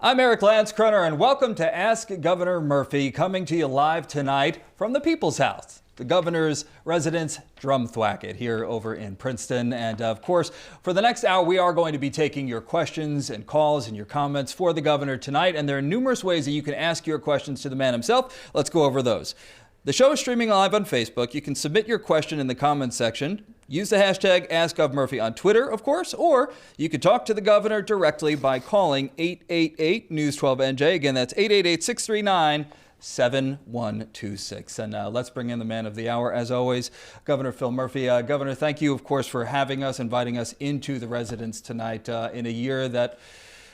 I'm Eric Landskroner, and welcome to Ask Governor Murphy, coming to you live tonight from the People's House, the governor's residence drumthwacket here over in Princeton. And of course, for the next hour, we are going to be taking your questions and calls and your comments for the governor tonight. And there are numerous ways that you can ask your questions to the man himself. Let's go over those. The show is streaming live on Facebook. You can submit your question in the comments section. Use the hashtag AskGovMurphy on Twitter, of course, or you can talk to the governor directly by calling 888-NEWS12NJ. Again, that's 888-639-7126. And let's bring in the man of the hour, as always, Governor Phil Murphy. Governor, thank you, of course, for having us, inviting us into the residence tonight in a year that,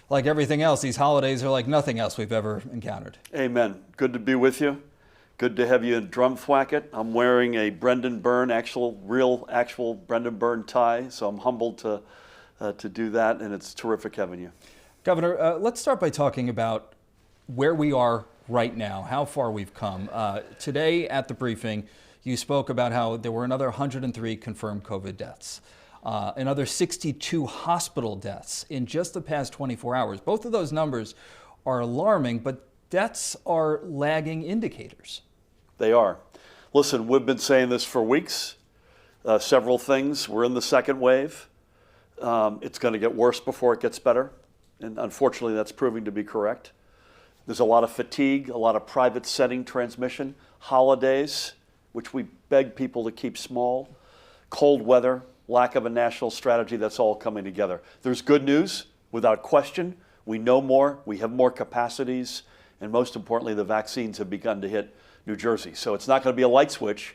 like everything else, these holidays are like nothing else we've ever encountered. Amen. Good to be with you. Good to have you in drumthwacket. I'm wearing a Brendan Byrne, actual Brendan Byrne tie, so I'm humbled to do that, and it's terrific having you. Governor, let's start by talking about where we are right now, how far we've come. Today at the briefing, you spoke about how there were another 103 confirmed COVID deaths, another 62 hospital deaths in just the past 24 hours. Both of those numbers are alarming, but deaths are lagging indicators. They are. Listen, we've been saying this for weeks, several things. We're in the second wave. It's going to get worse before it gets better. And unfortunately, that's proving to be correct. There's a lot of fatigue, a lot of private setting transmission, holidays, which we beg people to keep small, cold weather, lack of a national strategy. That's all coming together. There's good news, without question. We know more. We have more capacities. And most importantly, the vaccines have begun to hit New Jersey. So it's not going to be a light switch,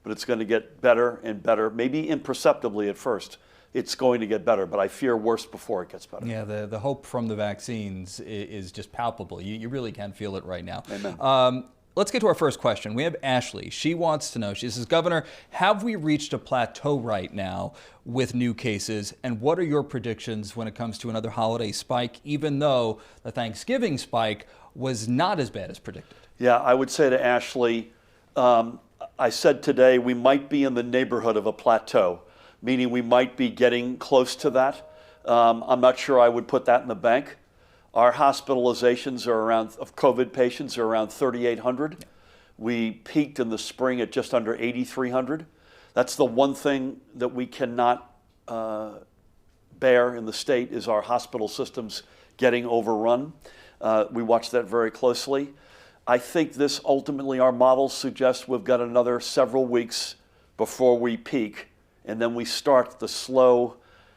but it's going to get better and better, maybe imperceptibly at first. It's going to get better, but I fear worse before it gets better. Yeah, the hope from the vaccines is just palpable. You really can feel it right now. Amen. Let's get to our first question. We have Ashley. She wants to know, she says, Governor, have we reached a plateau right now with new cases? And what are your predictions when it comes to another holiday spike, even though the Thanksgiving spike was not as bad as predicted? Yeah, I would say to Ashley, I said today we might be in the neighborhood of a plateau, meaning we might be getting close to that. I'm not sure I would put that in the bank. Our hospitalizations of COVID patients are around 3,800. We peaked in the spring at just under 8,300. That's the one thing that we cannot bear in the state is our hospital systems getting overrun. We watch that very closely. I think this ultimately, our models suggest we've got another several weeks before we peak, and then we start the slow,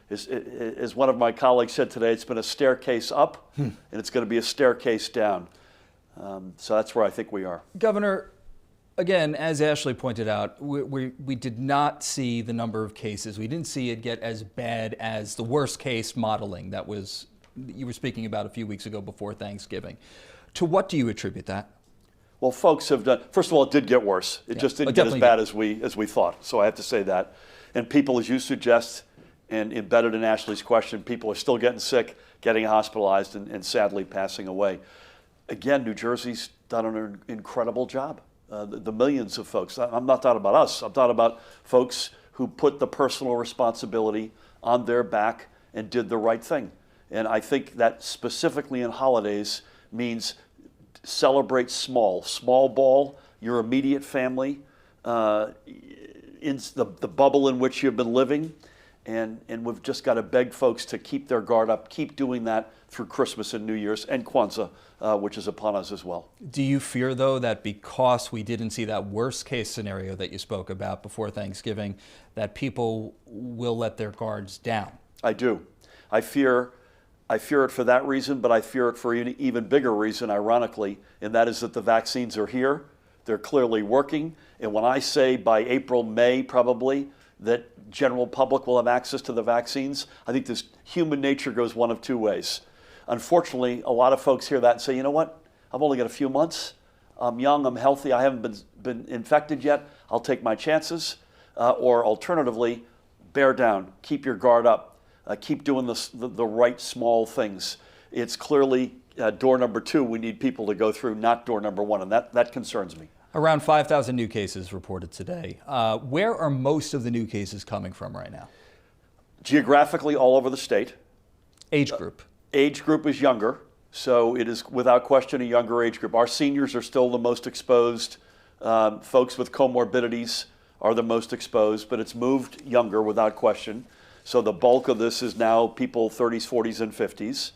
as one of my colleagues said today, it's been a staircase up, and it's going to be a staircase down. So that's where I think we are. Governor, again, as Ashley pointed out, we did not see the number of cases. We didn't see it get as bad as the worst case modeling that you were speaking about a few weeks ago before Thanksgiving. To what do you attribute that? Well, folks have done, first of all, it did get worse. It just didn't get as bad as we thought. So I have to say that. And people, as you suggest, and embedded in Ashley's question, people are still getting sick, getting hospitalized, and sadly passing away. Again, New Jersey's done an incredible job. The millions of folks, I'm not talking about us, I'm talking about folks who put the personal responsibility on their back and did the right thing. And I think that specifically in holidays means celebrate small ball, your immediate family, in the bubble in which you've been living. And we've just got to beg folks to keep their guard up, keep doing that through Christmas and New Year's and Kwanzaa, which is upon us as well. Do you fear, though, that because we didn't see that worst case scenario that you spoke about before Thanksgiving, that people will let their guards down? I do. I fear it for that reason, but I fear it for an even bigger reason, ironically, and that is that the vaccines are here. They're clearly working. And when I say by April, May, probably, that general public will have access to the vaccines, I think this human nature goes one of two ways. Unfortunately, a lot of folks hear that and say, you know what? I've only got a few months. I'm young, I'm healthy, I haven't been infected yet. I'll take my chances. Or alternatively, bear down, keep your guard up. Keep doing the right small things. It's clearly door number 2 we need people to go through, not door number 1, and that concerns me. Around 5,000 new cases reported today. Where are most of the new cases coming from right now? Geographically, all over the state. Age group? Age group is younger. So it is without question a younger age group. Our seniors are still the most exposed. Folks with comorbidities are the most exposed, but it's moved younger without question. So the bulk of this is now people 30s, 40s, and 50s.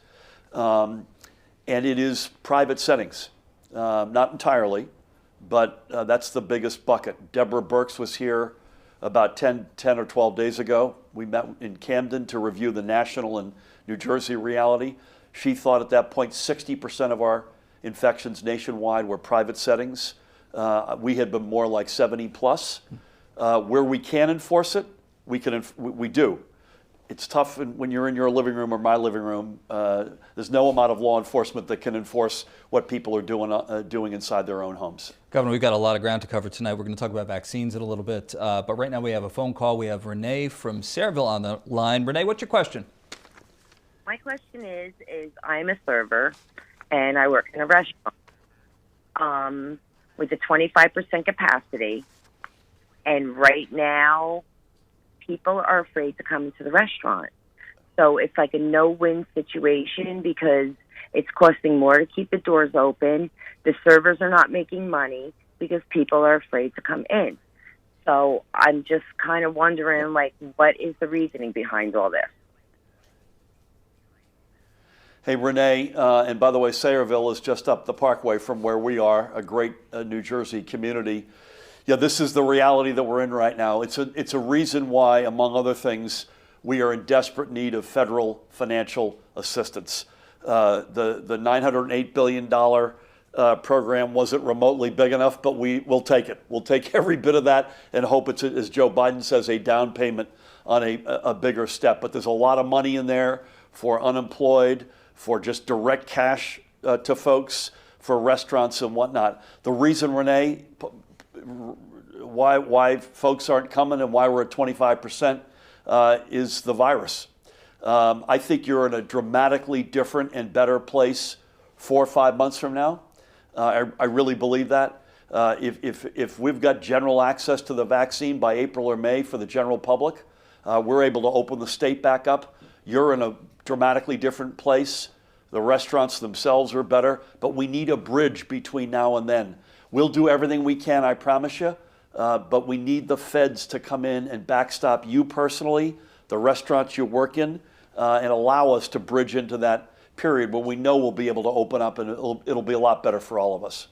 And it is private settings, not entirely, but that's the biggest bucket. Deborah Birx was here about 10 or 12 days ago. We met in Camden to review the national and New Jersey reality. She thought at that point 60% of our infections nationwide were private settings. We had been more like 70 plus. Where we can enforce it, we do. It's tough when you're in your living room or my living room. There's no amount of law enforcement that can enforce what people are doing inside their own homes. Governor, we've got a lot of ground to cover tonight. We're going to talk about vaccines in a little bit. But right now we have a phone call. We have Renee from Sayreville on the line. Renee, what's your question? My question is I'm a server, and I work in a restaurant with a 25% capacity. And right now, people are afraid to come into the restaurant. So it's like a no-win situation because it's costing more to keep the doors open. The servers are not making money because people are afraid to come in. So I'm just kind of wondering, what is the reasoning behind all this? Hey, Renee, and by the way, Sayreville is just up the parkway from where we are, a great New Jersey community. Yeah, this is the reality that we're in right now. It's a reason why, among other things, we are in desperate need of federal financial assistance. The $908 billion program wasn't remotely big enough, but we'll take it. We'll take every bit of that and hope it's, as Joe Biden says, a down payment on a bigger step. But there's a lot of money in there for unemployed, for just direct cash to folks, for restaurants and whatnot. The reason, Renee, why folks aren't coming and why we're at 25% is the virus. I think you're in a dramatically different and better place 4 or 5 months from now. I really believe that. If we've got general access to the vaccine by April or May for the general public, we're able to open the state back up. You're in a dramatically different place. The restaurants themselves are better, but we need a bridge between now and then. We'll do everything we can, I promise you, but we need the feds to come in and backstop you personally, the restaurants you work in, and allow us to bridge into that period where we know we'll be able to open up and it'll be a lot better for all of us.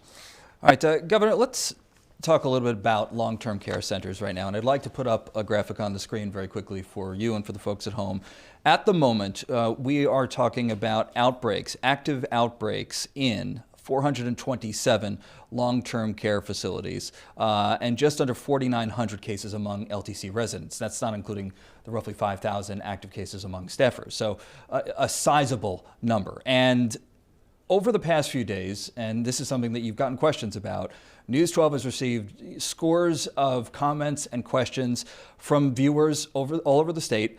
All right, Governor, let's talk a little bit about long-term care centers right now. And I'd like to put up a graphic on the screen very quickly for you and for the folks at home. At the moment, we are talking about outbreaks, active outbreaks in 427 long-term care facilities and just under 4,900 cases among LTC residents. That's not including the roughly 5,000 active cases among staffers. So a sizable number. And over the past few days, and this is something that you've gotten questions about, News 12 has received scores of comments and questions from viewers all over the state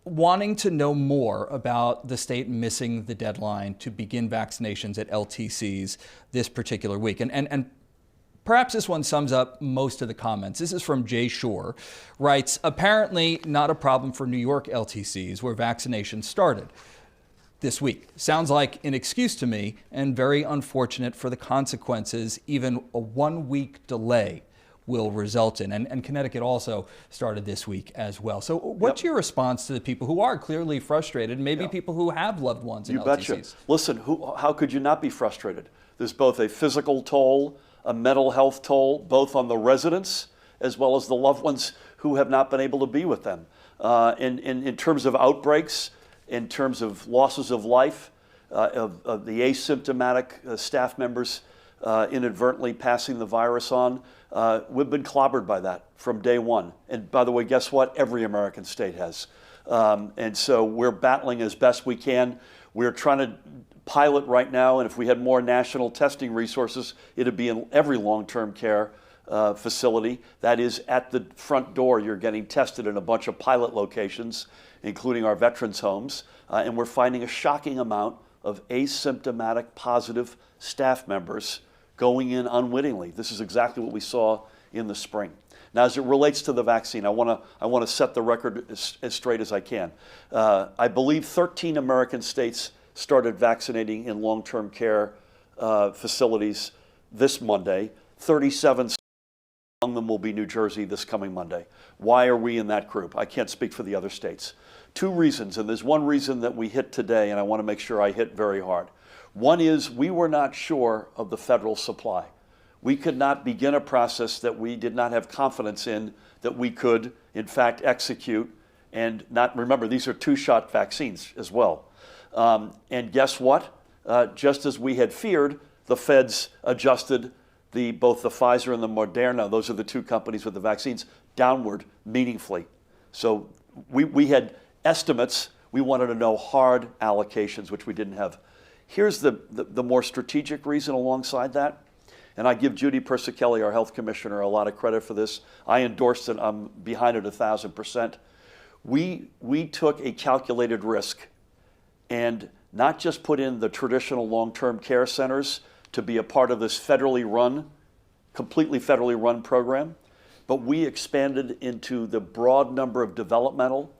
wanting to know more about the state missing the deadline to begin vaccinations at LTCs this particular week. And perhaps this one sums up most of the comments. This is from Jay Shore, writes, apparently not a problem for New York LTCs where vaccinations started this week. Sounds like an excuse to me and very unfortunate for the consequences even a 1-week delay will result in. And Connecticut also started this week as well. So what's your response to the people who are clearly frustrated, maybe people who have loved ones in LTCs? You betcha. Listen, how could you not be frustrated? There's both a physical toll, a mental health toll, both on the residents as well as the loved ones who have not been able to be with them. In terms of outbreaks, in terms of losses of life, of the asymptomatic staff members inadvertently passing the virus on, we've been clobbered by that from day one. And by the way, guess what? Every American state has. And so we're battling as best we can. We're trying to pilot right now, and if we had more national testing resources, it'd be in every long-term care facility. That is, at the front door, you're getting tested in a bunch of pilot locations, including our veterans' homes. And we're finding a shocking amount of asymptomatic positive staff members going in unwittingly. This is exactly what we saw in the spring. Now, as it relates to the vaccine, I want to set the record as straight as I can. I believe 13 American states started vaccinating in long-term care facilities this Monday. 37 among them will be New Jersey this coming Monday. Why are we in that group? I can't speak for the other states. Two reasons, and there's one reason that we hit today, and I want to make sure I hit very hard. One is we were not sure of the federal supply. We could not begin a process that we did not have confidence in that we could, in fact, execute. And not remember, these are two-shot vaccines as well. And guess what? Just as we had feared, the feds adjusted both the Pfizer and the Moderna, those are the two companies with the vaccines, downward meaningfully. So we had estimates. We wanted to know hard allocations, which we didn't have. Here's the more strategic reason alongside that. And I give Judy Persichelli, our health commissioner, a lot of credit for this. I endorsed it. I'm behind it 1,000%. We took a calculated risk and not just put in the traditional long-term care centers to be a part of this completely federally run program, but we expanded into the broad number of developmental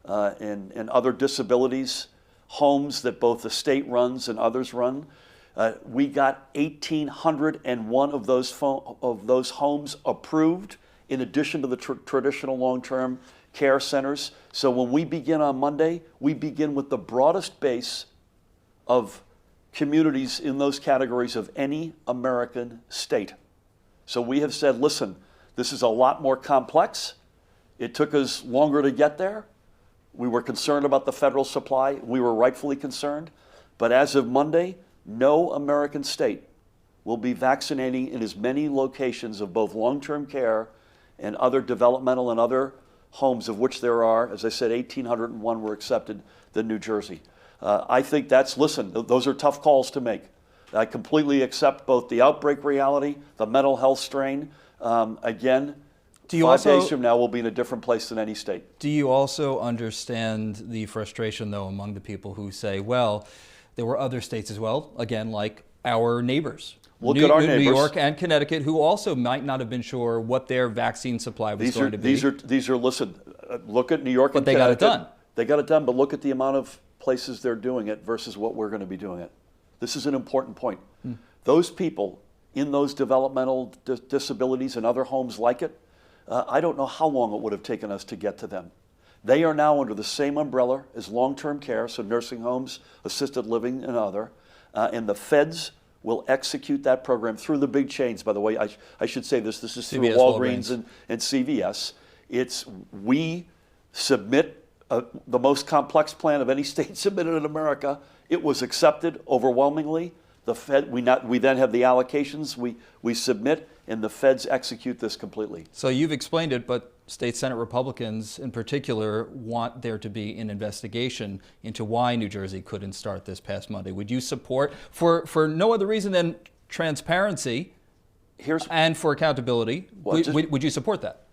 and other disabilities homes that both the state runs and others run. We got 1,801 of those homes approved in addition to the traditional long-term care centers. So when we begin on Monday, we begin with the broadest base of communities in those categories of any American state. So we have said, listen, this is a lot more complex. It took us longer to get there. We were concerned about the federal supply. We were rightfully concerned. But as of Monday, no American state will be vaccinating in as many locations of both long-term care and other developmental and other homes, of which there are, as I said, 1,801 were accepted, than New Jersey. I think those are tough calls to make. I completely accept both the outbreak reality, the mental health strain. Again, 5 days from now, we'll be in a different place than any state. Do you also understand the frustration, though, among the people who say, well, there were other states as well, again, like our neighbors? Look at our neighbors. New York and Connecticut, who also might not have been sure what their vaccine supply was going to be. Listen, look at New York and Connecticut. But they got it done. They got it done, but look at the amount of places they're doing it versus what we're going to be doing it. This is an important point. Those people in those developmental disabilities and other homes like it, I don't know how long it would have taken us to get to them. They are now under the same umbrella as long-term care, so nursing homes, assisted living, and other, and the feds will execute that program through the big chains. By the way, I should say this is CVS, through Walgreens and CVS. We submit the most complex plan of any state submitted in America. It was accepted overwhelmingly. We then have the allocations we submit, and the feds execute this completely. So you've explained it, but state Senate Republicans in particular want there to be an investigation into why New Jersey couldn't start this past Monday. Would you support, for no other reason than transparency and for accountability, would you support that?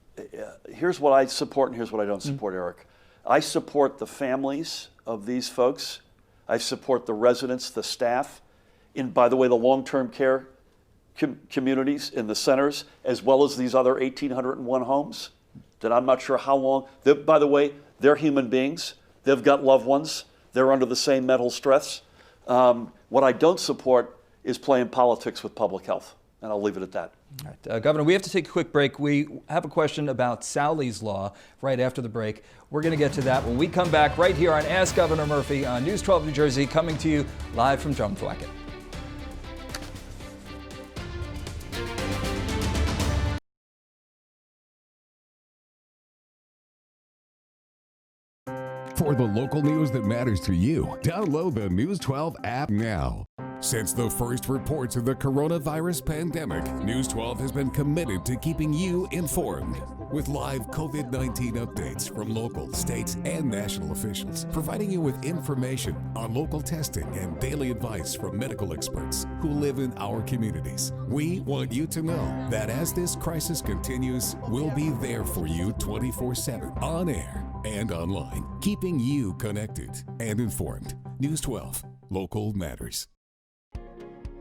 Here's what I support and here's what I don't support, Eric. I support the families of these folks. I support the residents, the staff, by the way, the long-term care communities in the centers, as well as these other 1,801 homes that I'm not sure how long. By the way, they're human beings. They've got loved ones. They're under the same mental stress. What I don't support is playing politics with public health, and I'll leave it at that. All right, Governor, we have to take a quick break. We have a question about Sally's Law right after the break. We're going to get to that when we come back right here on Ask Governor Murphy on News 12 New Jersey, coming to you live from Drumthwacket. For the local news that matters to you, download the News 12 app now. Since the first reports of the coronavirus pandemic, News 12 has been committed to keeping you informed. With live COVID-19 updates from local, states, and national officials, providing you with information on local testing and daily advice from medical experts who live in our communities. We want you to know that as this crisis continues, we'll be there for you 24/7, on air and online, keeping you connected and informed. News 12, local matters.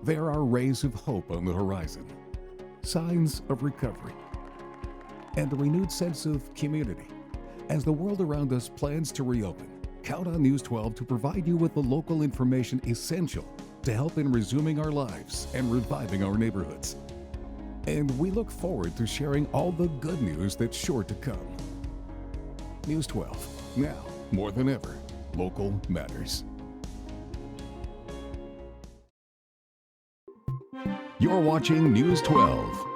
There are rays of hope on the horizon, signs of recovery, and a renewed sense of community as the world around us plans to reopen. Count on News 12 to provide you with the local information essential to help in resuming our lives and reviving our neighborhoods. And we look forward to sharing all the good news that's sure to come. News 12, now more than ever, local matters. You're watching News 12.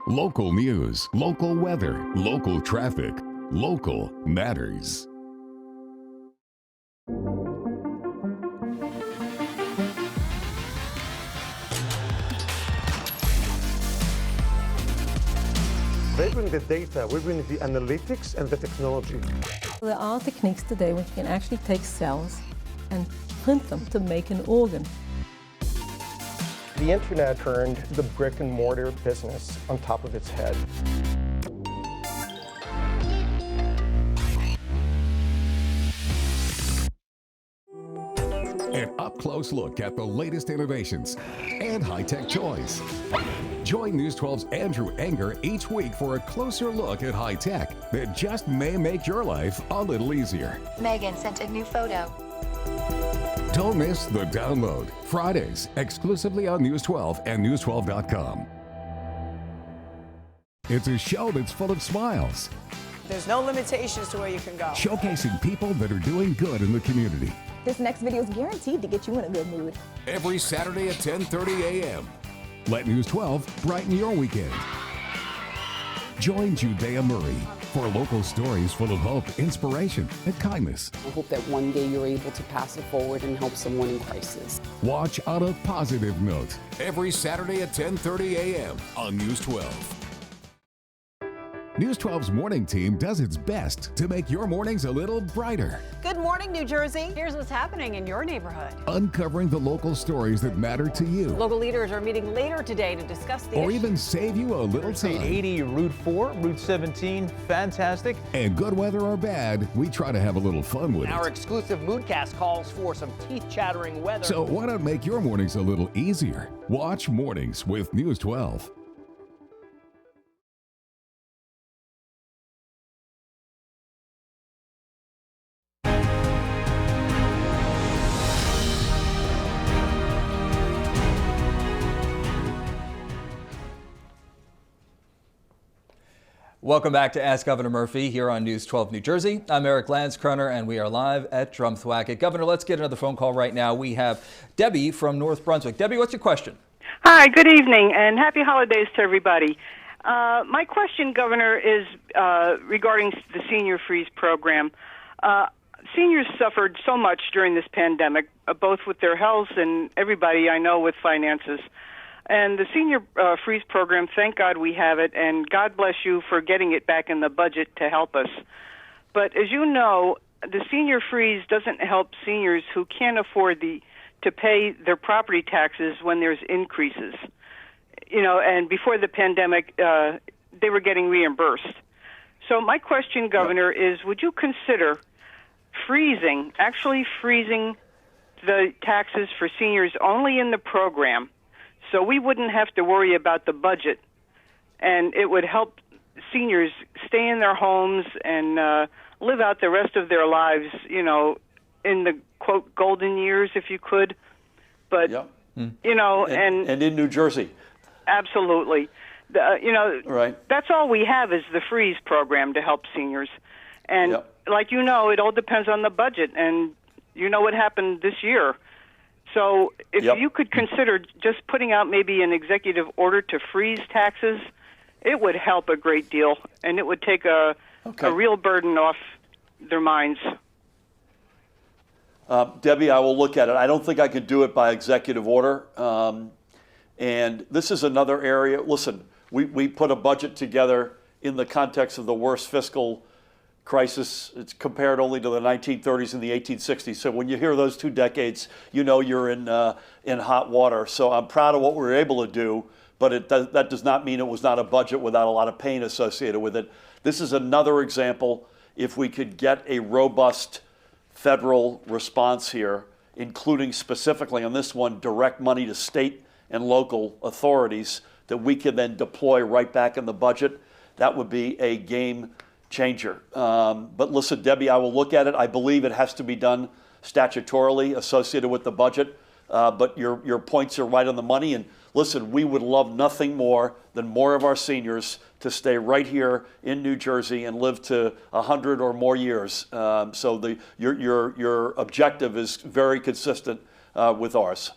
Local news, local weather, local traffic, local matters. They bring the data, we bring the analytics and the technology. There are techniques today which can actually take cells and print them to make an organ. The internet turned the brick and mortar business on top of its head. An up-close look at the latest innovations and high-tech toys. Join News 12's Andrew Enger each week for a closer look at high-tech that just may make your life a little easier. Megan sent a new photo. Don't miss The Download, Fridays, exclusively on News 12 and News12.com. It's a show that's full of smiles, There's no limitations to where you can go. showcasing people that are doing good in the community. This next video is guaranteed to get you in a good mood. Every Saturday at 10:30 a.m. Let News 12 brighten your weekend. Join Judea Murray for local stories full of hope, inspiration, and kindness. I hope that one day you're able to pass it forward and help someone in crisis. Watch on a positive note. Every Saturday at 10:30 a.m. on News 12. News 12's morning team does its best to make your mornings a little brighter. Good morning, New Jersey. Here's what's happening in your neighborhood. Uncovering the local stories that matter to you. Local leaders are meeting later today to discuss the Or issue. even save you a little Interstate time. 80, Route 4, Route 17, fantastic. And good weather or bad, we try to have a little fun with Our it. exclusive Moodcast calls for some teeth-chattering weather. So why not make your mornings a little easier? Watch Mornings with News 12. Welcome back to Ask Governor Murphy here on News 12 New Jersey. I'm Eric Landskroner, and we are live at Drumthwacket. Governor, let's get another phone call right now. We have Debbie from North Brunswick. Debbie, what's your question? Hi, good evening, and happy holidays to everybody. My question, Governor, is regarding the Senior Freeze program. Seniors suffered so much during this pandemic, both with their health and everybody I know with finances. And the Senior Freeze program, thank God we have it, and God bless you for getting it back in the budget to help us. But as you know, the Senior Freeze doesn't help seniors who can't afford to pay their property taxes when there's increases. You know, and before the pandemic, they were getting reimbursed. So my question, Governor, is would you consider actually freezing the taxes for seniors only in the program, so we wouldn't have to worry about the budget, and it would help seniors stay in their homes and live out the rest of their lives, you know, in the, quote, golden years, if you could. But, you know, and in New Jersey. Absolutely. You know, right. That's all we have is the freeze program to help seniors. And like you know, it all depends on the budget, and you know what happened this year. So if you could consider just putting out maybe an executive order to freeze taxes, it would help a great deal, and it would take a real burden off their minds. Debbie, I will look at it. I don't think I could do it by executive order. And this is another area. Listen, we put a budget together in the context of the worst fiscal crisis. It's compared only to the 1930s and the 1860s. So when you hear those two decades, you know you're in hot water. So I'm proud of what we were able to do, but that does not mean it was not a budget without a lot of pain associated with it. This is another example. If we could get a robust federal response here, including specifically on this one, direct money to state and local authorities that we can then deploy right back in the budget, that would be a game changer. But listen, Debbie, I will look at it. I believe it has to be done statutorily associated with the budget. But your points are right on the money. And listen, we would love nothing more than more of our seniors to stay right here in New Jersey and live to 100 or more years. So your objective is very consistent with ours.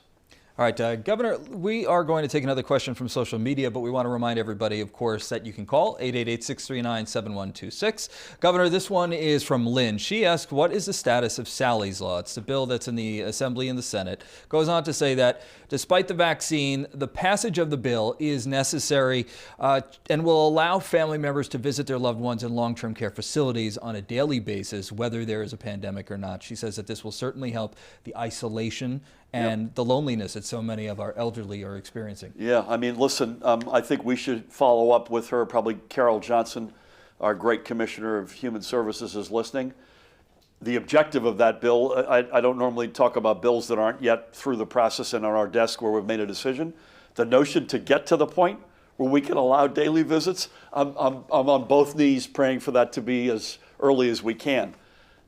All right, Governor, we are going to take another question from social media, but we want to remind everybody, of course, that you can call 888-639-7126. Governor, this one is from Lynn. She asked, what is the status of Sally's Law? It's the bill that's in the Assembly and the Senate. Goes on to say that despite the vaccine, the passage of the bill is necessary and will allow family members to visit their loved ones in long-term care facilities on a daily basis, whether there is a pandemic or not. She says that this will certainly help the isolation and the loneliness that so many of our elderly are experiencing. Yeah, I mean, listen, I think we should follow up with her. Probably Carol Johnson, our great Commissioner of Human Services, is listening. The objective of that bill, I don't normally talk about bills that aren't yet through the process and on our desk where we've made a decision. The notion to get to the point where we can allow daily visits, I'm on both knees praying for that to be as early as we can.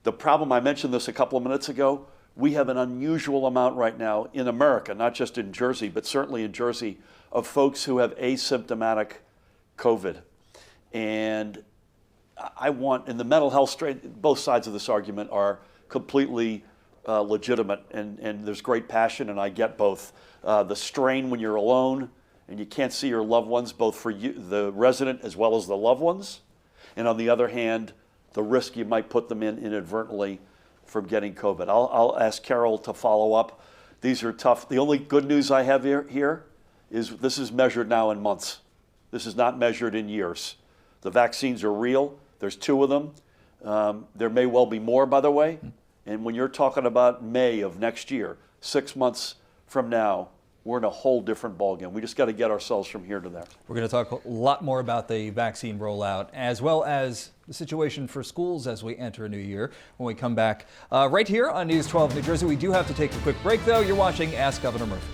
The problem, I mentioned this a couple of minutes ago, we have an unusual amount right now in America, not just in Jersey, but certainly in Jersey, of folks who have asymptomatic COVID. And I want, in the mental health straight, both sides of this argument are completely legitimate, and there's great passion, and I get both. The strain when you're alone and you can't see your loved ones, both for you, the resident as well as the loved ones, and on the other hand, the risk you might put them in inadvertently from getting COVID. I'll ask Carol to follow up. These are tough. The only good news I have here is this is measured now in months. This is not measured in years. The vaccines are real. There's 2 of them. There may well be more, by the way. And when you're talking about May of next year, 6 months from now, we're in a whole different ballgame. We just got to get ourselves from here to there. We're going to talk a lot more about the vaccine rollout, as well as the situation for schools as we enter a new year when we come back right here on News 12 New Jersey. We do have to take a quick break, though. You're watching Ask Governor Murphy.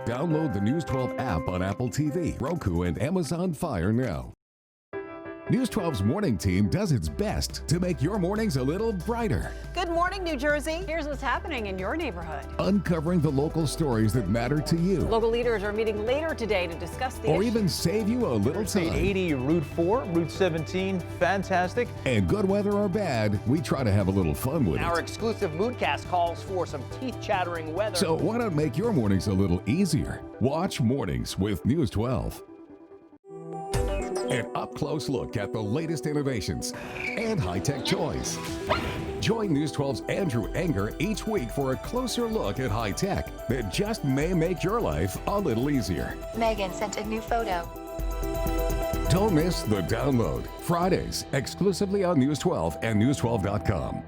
Download the News 12 app on Apple TV, Roku, and Amazon Fire now. News 12's morning team does its best to make your mornings a little brighter. Good morning, New Jersey. Here's what's happening in your neighborhood. Uncovering the local stories that matter to you. Local leaders are meeting later today to discuss the or issue. even save you a little time. 80, Route 4, Route 17, fantastic. And good weather or bad, we try to have a little fun with Our it. exclusive moodcast calls for some teeth-chattering weather. So why not make your mornings a little easier? Watch Mornings with News 12. An up-close look at the latest innovations and high-tech toys. Join News 12's Andrew Enger each week for a closer look at high-tech that just may make your life a little easier. Megan sent a new photo. Don't miss The Download, Fridays, exclusively on News 12 and News12.com.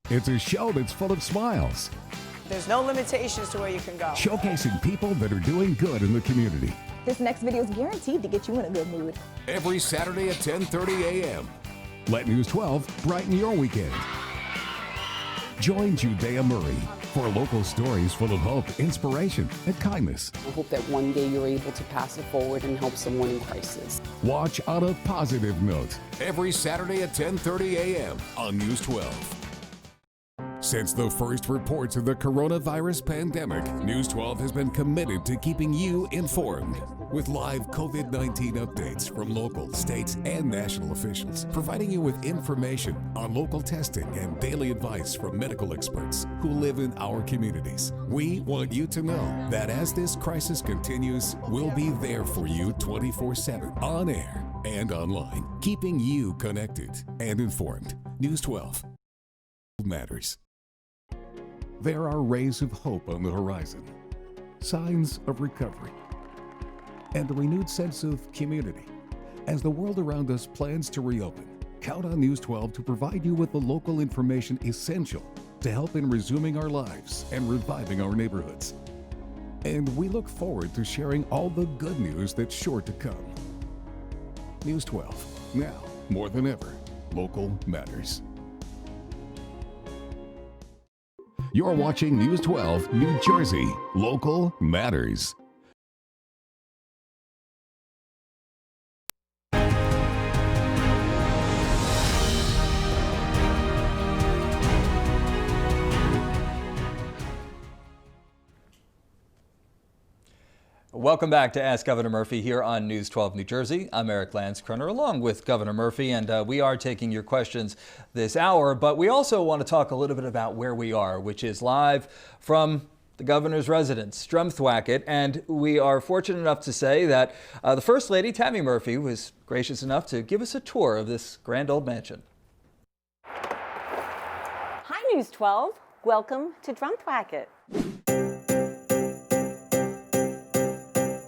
It's a show that's full of smiles, There's no limitations to where you can go. showcasing people that are doing good in the community. This next video is guaranteed to get you in a good mood. Every Saturday at 10:30 a.m. Let News 12 brighten your weekend. Join Judea Murray for local stories full of hope, inspiration, and kindness. I hope that one day you're able to pass it forward and help someone in crisis. Watch on a positive note every Saturday at 10:30 a.m. on News 12. Since the first reports of the coronavirus pandemic, News 12 has been committed to keeping you informed with live COVID-19 updates from local, states, and national officials, providing you with information on local testing and daily advice from medical experts who live in our communities. We want you to know that as this crisis continues, we'll be there for you 24/7, on air and online, keeping you connected and informed. News 12 matters. There are rays of hope on the horizon, signs of recovery, and a renewed sense of community. As the world around us plans to reopen, count on News 12 to provide you with the local information essential to help in resuming our lives and reviving our neighborhoods. And we look forward to sharing all the good news that's sure to come. News 12, now more than ever, local matters. You're watching News 12 New Jersey. Local matters. Welcome back to Ask Governor Murphy here on News 12 New Jersey. I'm Eric Landskroner along with Governor Murphy, and we are taking your questions this hour, but we also want to talk a little bit about where we are, which is live from the governor's residence, Drumthwacket, and we are fortunate enough to say that the First Lady, Tammy Murphy, was gracious enough to give us a tour of this grand old mansion. Hi, News 12. Welcome to Drumthwacket.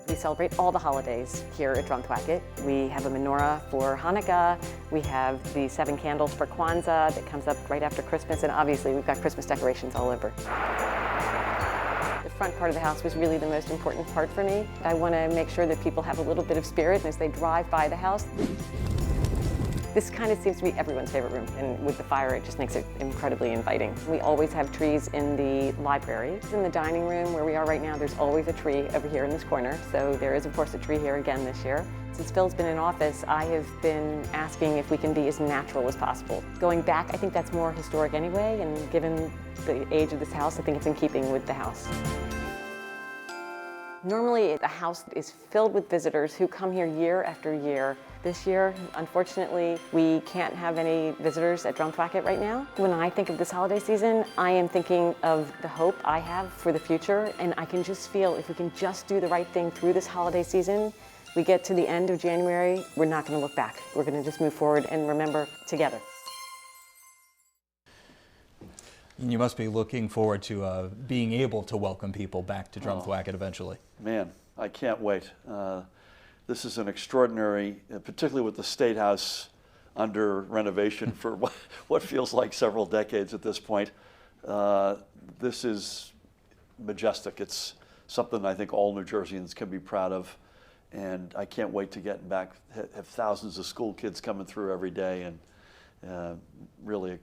We celebrate all the holidays here at Drumthwacket. We have a menorah for Hanukkah. We have the 7 candles for Kwanzaa that comes up right after Christmas, and obviously we've got Christmas decorations all over. The front part of the house was really the most important part for me. I want to make sure that people have a little bit of spirit as they drive by the house. This kind of seems to be everyone's favorite room, and with the fire, it just makes it incredibly inviting. We always have trees in the library. In the dining room where we are right now, there's always a tree over here in this corner, so there is, of course, a tree here again this year. Since Phil's been in office, I have been asking if we can be as natural as possible. Going back, I think that's more historic anyway, and given the age of this house, I think it's in keeping with the house. Normally, the house is filled with visitors who come here year after year. This year, unfortunately, we can't have any visitors at Drumthwacket right now. When I think of this holiday season, I am thinking of the hope I have for the future, and I can just feel if we can just do the right thing through this holiday season, we get to the end of January, we're not going to look back. We're going to just move forward and remember together. You must be looking forward to being able to welcome people back to Drumthwacket eventually. Man, I can't wait. This is an extraordinary, particularly with the State House under renovation for what feels like several decades at this point. This is majestic. It's something I think all New Jerseyans can be proud of. And I can't wait to get back, have thousands of school kids coming through every day, and really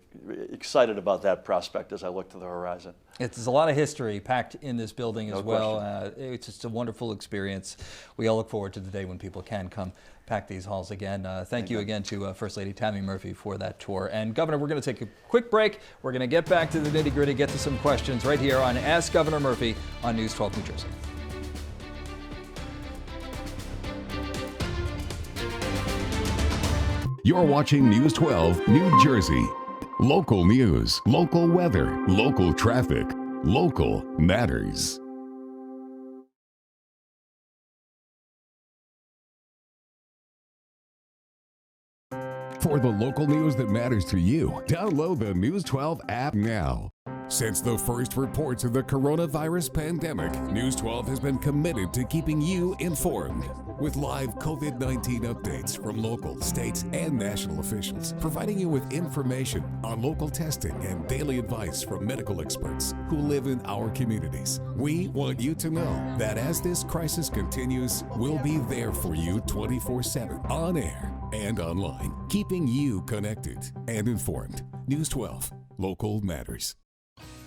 excited about that prospect as I look to the horizon. It's a lot of history packed in this building as well. It's just a wonderful experience. We all look forward to the day when people can come pack these halls again. Thank you again to First Lady Tammy Murphy for that tour. And Governor, we're going to take a quick break. We're going to get back to the nitty-gritty, get to some questions right here on Ask Governor Murphy on News 12 New Jersey. You're watching News 12 New Jersey. Local news, local weather, local traffic, local matters. For the local news that matters to you, download the News 12 app now. Since the first reports of the coronavirus pandemic, News 12 has been committed to keeping you informed. With live COVID-19 updates from local, states, and national officials, providing you with information on local testing and daily advice from medical experts who live in our communities. We want you to know that as this crisis continues, we'll be there for you 24/7, on air and online, keeping you connected and informed. News 12, local matters.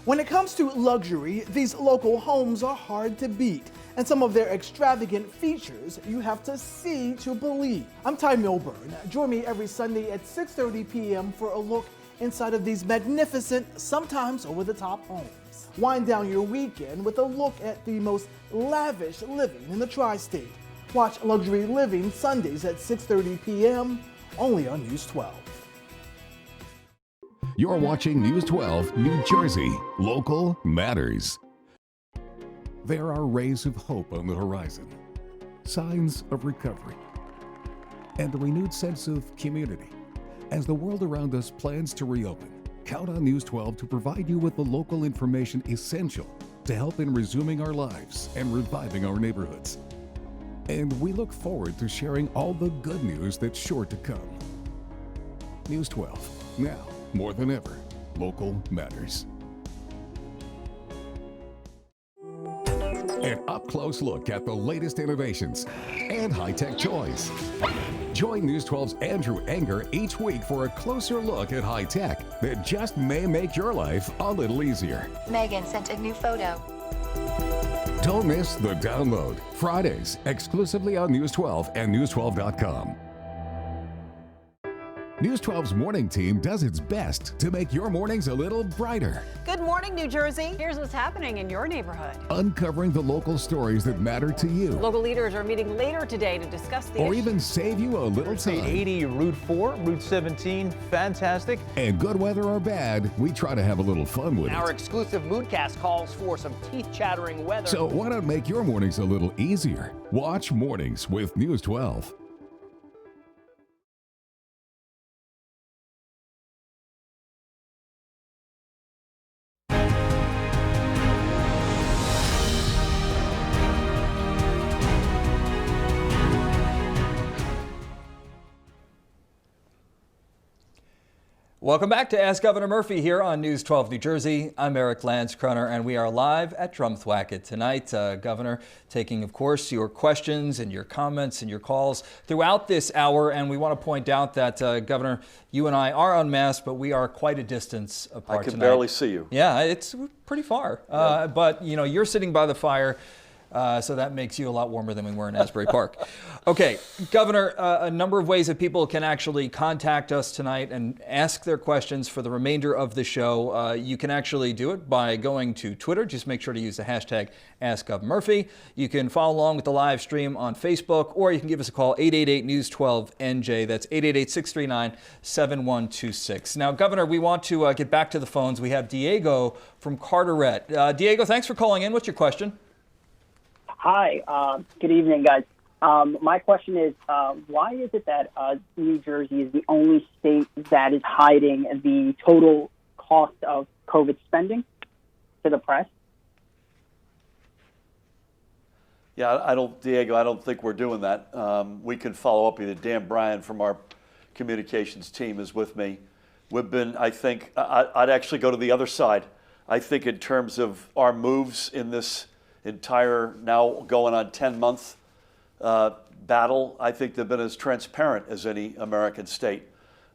When it comes to luxury, these local homes are hard to beat, and some of their extravagant features you have to see to believe. I'm Ty Milburn. Join me every Sunday at 6:30 p.m. for a look inside of these magnificent, sometimes over-the-top homes. Wind down your weekend with a look at the most lavish living in the tri-state. Watch Luxury Living Sundays at 6:30 p.m. only on News 12. You're watching News 12 New Jersey. Local matters. There are rays of hope on the horizon, signs of recovery, and a renewed sense of community. As the world around us plans to reopen, count on News 12 to provide you with the local information essential to help in resuming our lives and reviving our neighborhoods. And we look forward to sharing all the good news that's sure to come. News 12, now more than ever, local matters. An up-close look at the latest innovations and high-tech toys. Join News 12's Andrew Enger each week for a closer look at high tech that just may make your life a little easier. Megan sent a new photo. Don't miss The Download, Fridays, exclusively on News 12 and News12.com. News 12's morning team does its best to make your mornings a little brighter. Good morning, New Jersey. Here's what's happening in your neighborhood. Uncovering the local stories that matter to you. Local leaders are meeting later today to discuss the or issue. even save you a little time. 80, Route 4, Route 17, fantastic. And good weather or bad, we try to have a little fun with Our it. exclusive moodcast calls for some teeth-chattering weather. So why not make your mornings a little easier? Watch Mornings with News 12. Welcome back to Ask Governor Murphy here on News 12 New Jersey. I'm Eric Landskroner, and we are live at Drumthwacket tonight. Governor, taking, of course, your questions and your comments and your calls throughout this hour. And we want to point out that, Governor, you and I are unmasked, but we are quite a distance apart I can tonight. barely see you. Yeah, it's pretty far. But, you know, you're sitting by the fire. So that makes you a lot warmer than we were in Asbury Park. Okay, Governor, a number of ways that people can actually contact us tonight and ask their questions for the remainder of the show. You can actually do it by going to Twitter. Just make sure to use the hashtag AskGovMurphy. You can follow along with the live stream on Facebook, or you can give us a call, 888-NEWS12-NJ. That's 888-639-7126. Now, Governor, we want to get back to the phones. We have Diego from Carteret. Diego, thanks for calling in. What's your question? Hi, good evening, guys. My question is, why is it that New Jersey is the only state that is hiding the total cost of COVID spending to the press? Yeah, Diego, I don't think we're doing that. We can follow up with you. Dan Bryan from our communications team is with me. We've been, I think, I'd actually go to the other side. I think in terms of our moves in this entire now going on 10-month battle, I think they've been as transparent as any American state.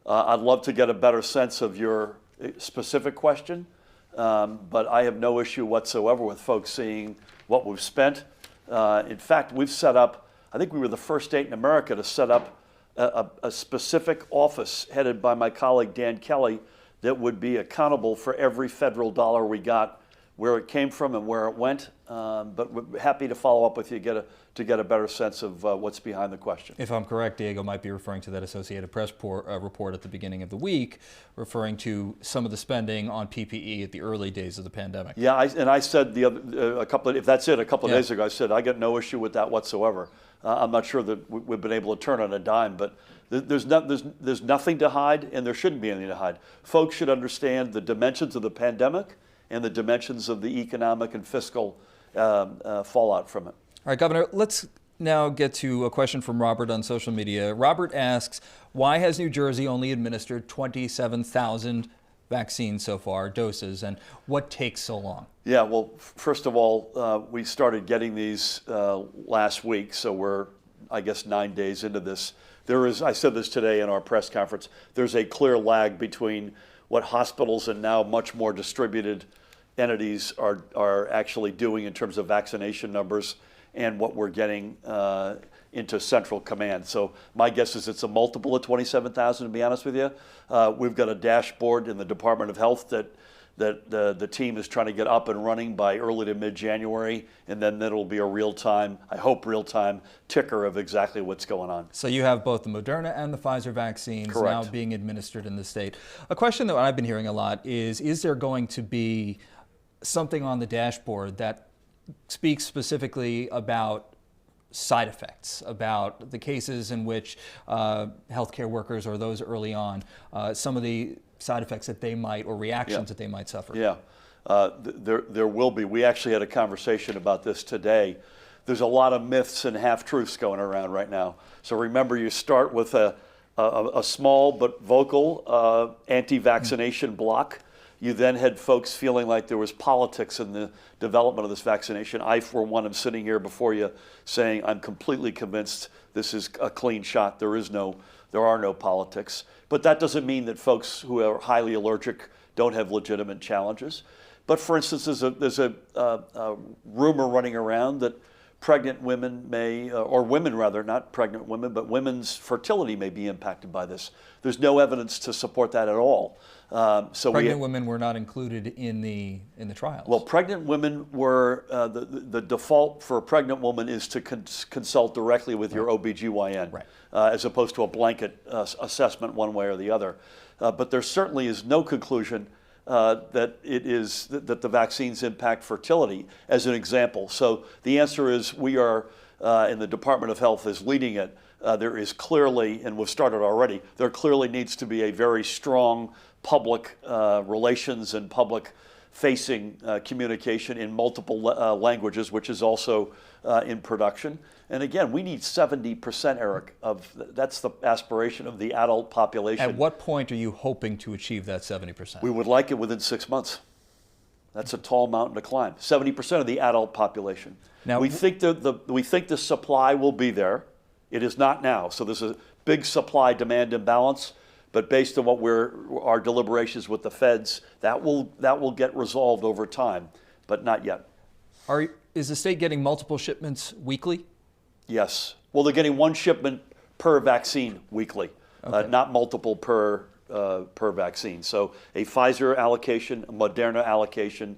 I'd love to get a better sense of your specific question, but I have no issue whatsoever with folks seeing what we've spent. In fact, we've set up, I think we were the first state in America to set up a specific office headed by my colleague Dan Kelly that would be accountable for every federal dollar we got, where it came from and where it went, but we're happy to follow up with you to get a better sense of what's behind the question. If I'm correct, Diego miete be referring to that Associated Press report at the beginning of the week, referring to some of the spending on PPE at the early days of the pandemic. Yeah, I said a couple of days ago, I said I got no issue with that whatsoever. I'm not sure that we've been able to turn on a dime, but there's nothing to hide, and there shouldn't be anything to hide. Folks should understand the dimensions of the pandemic and the dimensions of the economic and fiscal fallout from it. All right, Governor, let's now get to a question from Robert on social media. Robert asks, why has New Jersey only administered 27,000 vaccines so far, doses, and what takes so long? Yeah, well, first of all, we started getting these last week, so we're, I guess, 9 days into this. There is, I said this today in our press conference, there's a clear lag between what hospitals and now much more distributed entities are actually doing in terms of vaccination numbers and what we're getting into central command. So my guess is it's a multiple of 27,000, to be honest with you. We've got a dashboard in the Department of Health that the team is trying to get up and running by early to mid-January, and then it'll be a real-time, I hope real-time, ticker of exactly what's going on. So you have both the Moderna and the Pfizer vaccines now being administered in the state. A question that I've been hearing a lot is there going to be something on the dashboard that speaks specifically about side effects, about the cases in which healthcare workers or those early on, some of the side effects that they might, or reactions that they might suffer? Yeah, there will be. We actually had a conversation about this today. There's a lot of myths and half-truths going around right now. So remember, you start with a small but vocal anti-vaccination block. You then had folks feeling like there was politics in the development of this vaccination. I, for one, am sitting here before you saying I'm completely convinced this is a clean shot. There are no politics. But that doesn't mean that folks who are highly allergic don't have legitimate challenges. But for instance, there's a rumor running around that pregnant women may, or women rather, not pregnant women, but women's fertility may be impacted by this. There's no evidence to support that at all. Pregnant women were not included in the trials. Well, pregnant women were, the default for a pregnant woman is to consult directly with your OBGYN, as opposed to a blanket assessment one way or the other. But there certainly is no conclusion that the vaccines impact fertility, as an example. So the answer is we are, and the Department of Health is leading it. There is clearly, and we've started already, there clearly needs to be a very strong public relations and public facing communication in multiple languages, which is also in production. And again, we need 70%, Eric, that's the aspiration of the adult population. At what point are you hoping to achieve that 70%? We would like it within 6 months. That's a tall mountain to climb. 70% of the adult population. Now, we think the supply will be there. It is not now. So there's a big supply-demand imbalance. But based on what our deliberations with the feds, that will get resolved over time, but not yet. Is the state getting multiple shipments weekly? Yes. Well, they're getting one shipment per vaccine weekly, not multiple per vaccine. So a Pfizer allocation, a Moderna allocation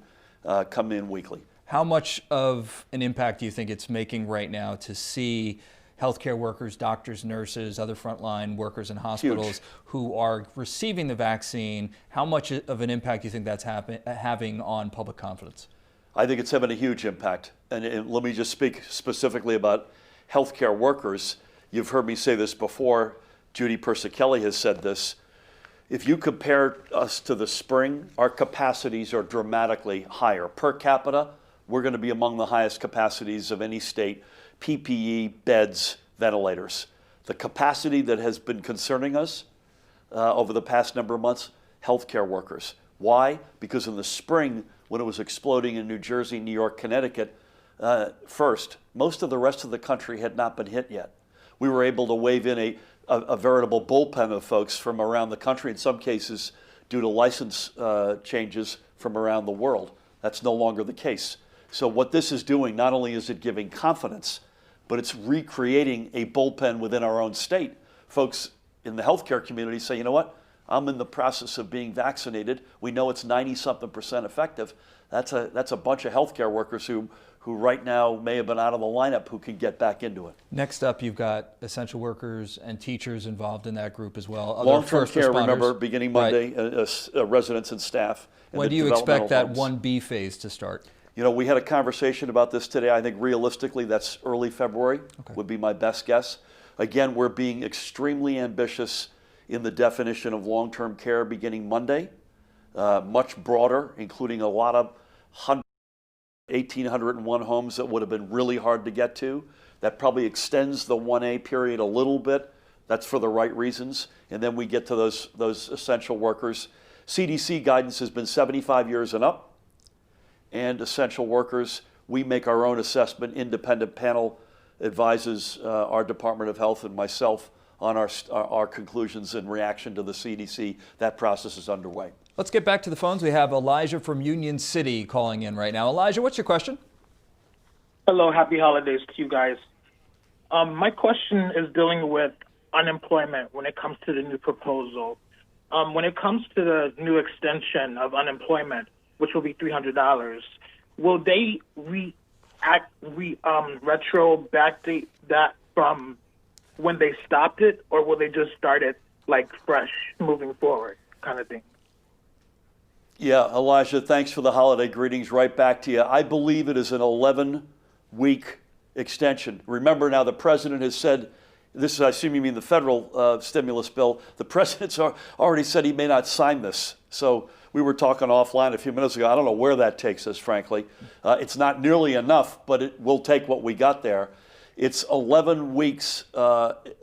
come in weekly. How much of an impact do you think it's making right now to see healthcare workers, doctors, nurses, other frontline workers in hospitals who are receiving the vaccine? How much of an impact do you think that's having on public confidence? I think it's having a huge impact. And let me just speak specifically about healthcare workers. You've heard me say this before. Judy Persicelli has said this. If you compare us to the spring, our capacities are dramatically higher. Per capita, we're going to be among the highest capacities of any state. PPE, beds, ventilators. The capacity that has been concerning us over the past number of months, healthcare workers. Why? Because in the spring, when it was exploding in New Jersey, New York, Connecticut, first, most of the rest of the country had not been hit yet. We were able to wave in a veritable bullpen of folks from around the country, in some cases due to license changes from around the world. That's no longer the case. So what this is doing, not only is it giving confidence, but it's recreating a bullpen within our own state. Folks in the healthcare community say, you know what? I'm in the process of being vaccinated. We know it's 90-something% effective. That's a bunch of healthcare workers who right now may have been out of the lineup who can get back into it. Next up, you've got essential workers and teachers involved in that group as well. Long-term care, remember, beginning Monday, residents and staff. When do you expect that 1B phase to start? You know, we had a conversation about this today. I think realistically, that's early February would be my best guess. Again, we're being extremely ambitious in the definition of long-term care beginning Monday, much broader, including a lot of 1,801 homes that would have been really hard to get to. That probably extends the 1A period a little bit. That's for the right reasons. And then we get to those essential workers. CDC guidance has been 75 years and up. And essential workers, we make our own assessment. Independent panel advises our Department of Health and myself on our conclusions in reaction to the CDC. That process is underway. Let's get back to the phones. We have Elijah from Union City calling in right now. Elijah, what's your question? Hello, happy holidays to you guys. My question is dealing with unemployment when it comes to the new proposal. When it comes to the new extension of unemployment, which will be $300, will they retro backdate that from when they stopped it, or will they just start it like fresh moving forward kind of thing? Yeah, Elijah, thanks for the holiday greetings. Right back to you. I believe it is an 11-week extension. Remember now, the president has said, this is, I assume you mean the federal stimulus bill, the president's already said he may not sign this. So we were talking offline a few minutes ago. I don't know where that takes us, frankly. It's not nearly enough, but it will take what we got there. It's 11 weeks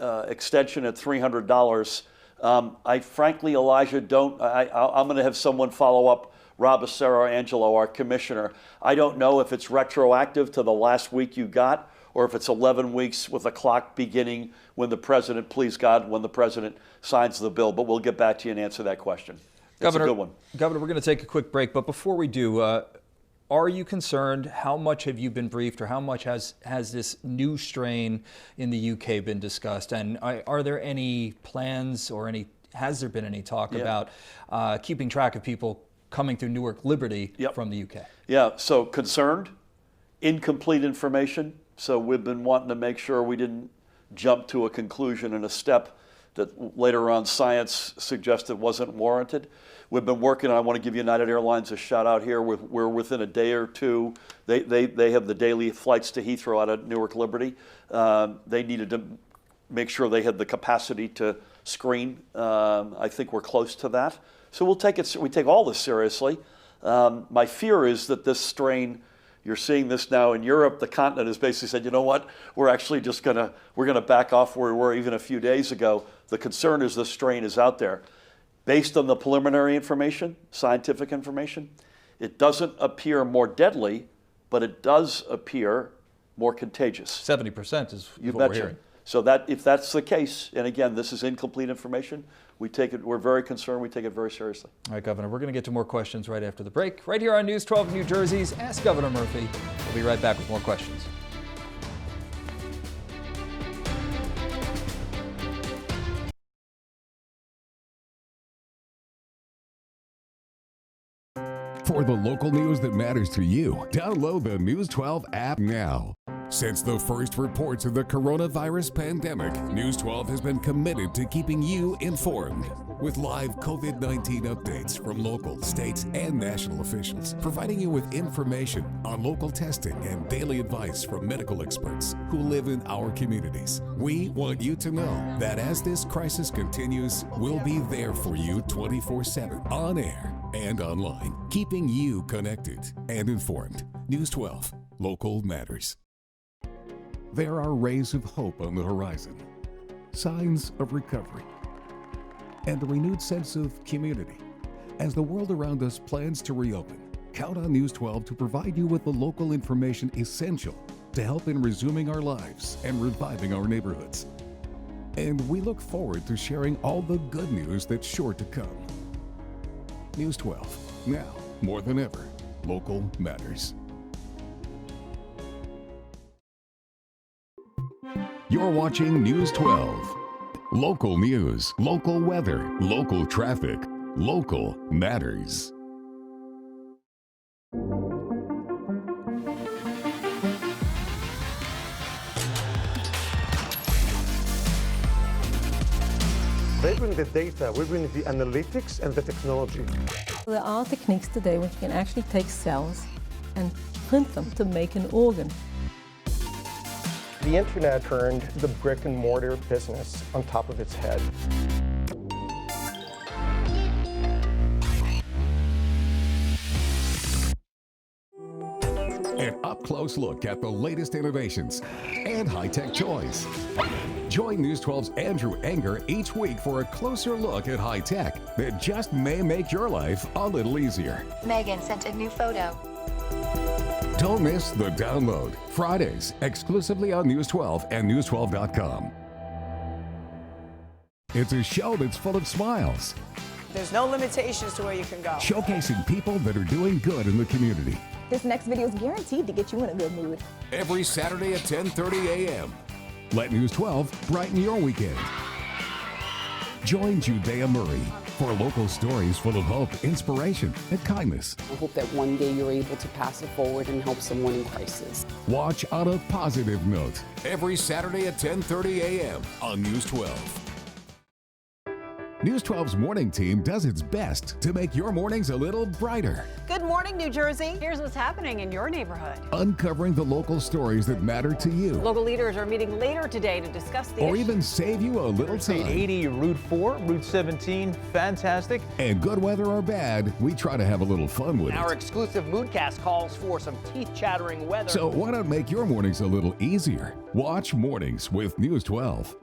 extension at $300 I frankly, Elijah, I'm going to have someone follow up, Rob Acero Angelo, our commissioner. I don't know if it's retroactive to the last week you got, or if it's 11 weeks with a clock beginning when the president, please God, when the president signs the bill. But we'll get back to you and answer that question. It's a good one. Governor, we're going to take a quick break, but before we do, are you concerned? How much have you been briefed, or how much has this new strain in the UK been discussed? And are there any plans, or has there been any talk about keeping track of people coming through Newark Liberty from the UK? Yeah, so concerned, incomplete information. So we've been wanting to make sure we didn't jump to a conclusion and a step that later on science suggested wasn't warranted. We've been working on, I want to give United Airlines a shout out here. We're within a day or two. They have the daily flights to Heathrow out of Newark Liberty. They needed to make sure they had the capacity to screen. I think we're close to that. So we take all this seriously. My fear is that this strain, you're seeing this now in Europe, the continent has basically said, you know what, we're actually just we're gonna back off where we were even a few days ago. The concern is this strain is out there. Based on the preliminary information, scientific information, it doesn't appear more deadly, but it does appear more contagious. 70% is you what betcha. we're hearing. So that if that's the case, and again, this is incomplete information, we're very concerned, we take it very seriously. All right, Governor, we're going to get to more questions right after the break, right here on News 12 New Jersey's Ask Governor Murphy. We'll be right back with more questions. For the local news that matters to you, download the News 12 app now. Since the first reports of the coronavirus pandemic, News 12 has been committed to keeping you informed. With live COVID-19 updates from local, states, and national officials, providing you with information on local testing and daily advice from medical experts who live in our communities. We want you to know that as this crisis continues, we'll be there for you 24/7, on air and online, keeping you connected and informed. News 12, local matters. There are rays of hope on the horizon, signs of recovery, and a renewed sense of community. As the world around us plans to reopen, count on News 12 to provide you with the local information essential to help in resuming our lives and reviving our neighborhoods. And we look forward to sharing all the good news that's sure to come. News 12, now more than ever, local matters. You're watching News 12. Local news, local weather, local traffic, local matters. They bring the data, we bring the analytics and the technology. There are techniques today which can actually take cells and print them to make an organ. The internet turned the brick and mortar business on top of its head. An up-close look at the latest innovations and high-tech toys. Join News 12's Andrew Enger each week for a closer look at high-tech that just may make your life a little easier. Megan sent a new photo. Don't miss The Download, Fridays, exclusively on News 12 and News12.com. It's a show that's full of smiles, There's no limitations to where you can go. showcasing people that are doing good in the community. This next video is guaranteed to get you in a good mood. Every Saturday at 10:30 a.m. Let News 12 brighten your weekend. Join Judea Murray for local stories full of hope, inspiration, and kindness. I hope that one day you're able to pass it forward and help someone in crisis. Watch on a positive note every Saturday at 10:30 a.m. on News 12. News 12's morning team does its best to make your mornings a little brighter. Good morning, New Jersey. Here's what's happening in your neighborhood. Uncovering the local stories that matter to you. Local leaders are meeting later today to discuss the Or issue. even save you a little Interstate time. 80, Route 4, Route 17, fantastic. And good weather or bad, we try to have a little fun with Our it. exclusive moodcast calls for some teeth-chattering weather. So why not make your mornings a little easier? Watch Mornings with News 12.